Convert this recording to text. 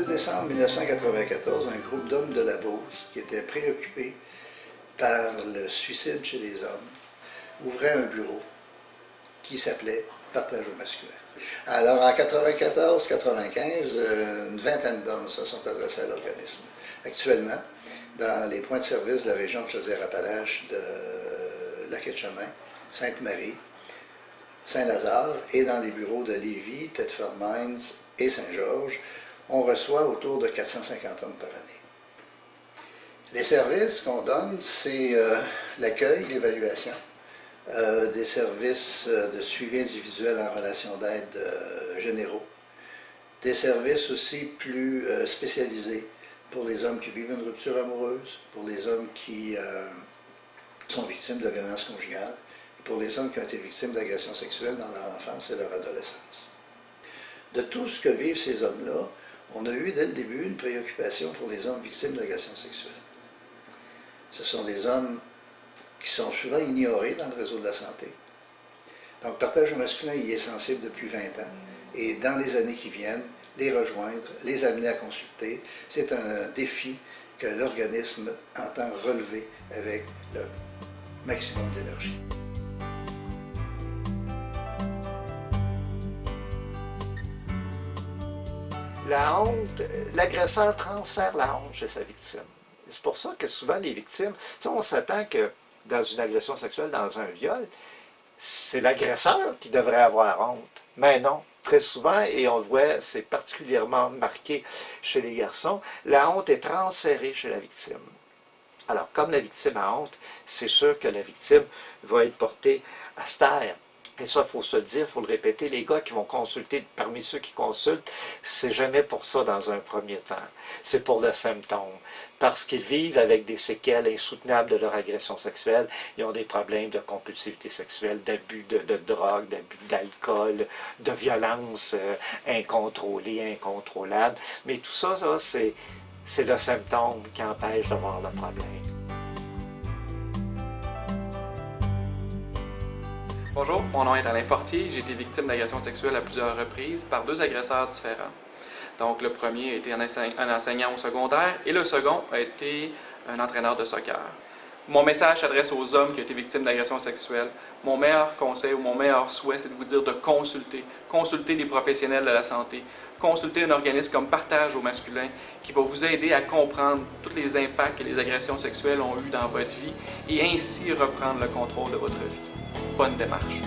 2 décembre 1994, un groupe d'hommes de la Beauce, qui étaient préoccupés par le suicide chez les hommes, ouvrait un bureau qui s'appelait Partage au masculin. Alors en 94-95, une vingtaine d'hommes se sont adressés à l'organisme. Actuellement, dans les points de service de la région de Chaudière-Appalaches, de Lac-Etchemin, Sainte-Marie, Saint-Lazare et dans les bureaux de Lévis, Thetford Mines et Saint-Georges, on reçoit autour de 450 hommes par année. Les services qu'on donne, c'est l'accueil, l'évaluation, des services de suivi individuel en relation d'aide généraux, des services aussi plus spécialisés pour les hommes qui vivent une rupture amoureuse, pour les hommes qui sont victimes de violences conjugales, et pour les hommes qui ont été victimes d'agressions sexuelles dans leur enfance et leur adolescence. De tout ce que vivent ces hommes-là, on a eu dès le début une préoccupation pour les hommes victimes d'agressions sexuelles. Ce sont des hommes qui sont souvent ignorés dans le réseau de la santé. Donc, Partage au masculin y est sensible depuis 20 ans. Et dans les années qui viennent, les rejoindre, les amener à consulter, c'est un défi que l'organisme entend relever avec le maximum d'énergie. La honte, l'agresseur transfère la honte chez sa victime. C'est pour ça que souvent les victimes, on s'attend que dans une agression sexuelle, dans un viol, c'est l'agresseur qui devrait avoir honte. Mais non, très souvent, et on le voit, c'est particulièrement marqué chez les garçons, la honte est transférée chez la victime. Alors, comme la victime a honte, c'est sûr que la victime va être portée à se taire. Et ça, il faut se le dire, il faut le répéter, les gars qui vont consulter, parmi ceux qui consultent, c'est jamais pour ça dans un premier temps. C'est pour le symptôme. Parce qu'ils vivent avec des séquelles insoutenables de leur agression sexuelle. Ils ont des problèmes de compulsivité sexuelle, d'abus de drogue, d'abus d'alcool, de violence incontrôlée, incontrôlable. Mais tout ça, c'est le symptôme qui empêche de voir le problème. Bonjour, mon nom est Alain Fortier. J'ai été victime d'agressions sexuelles à plusieurs reprises par 2 agresseurs différents. Donc le premier a été un enseignant au secondaire et le second a été un entraîneur de soccer. Mon message s'adresse aux hommes qui ont été victimes d'agressions sexuelles. Mon meilleur conseil ou mon meilleur souhait, c'est de vous dire de consulter. Consulter des professionnels de la santé. Consulter un organisme comme Partage au masculin qui va vous aider à comprendre tous les impacts que les agressions sexuelles ont eu dans votre vie et ainsi reprendre le contrôle de votre vie. Bonne démarche.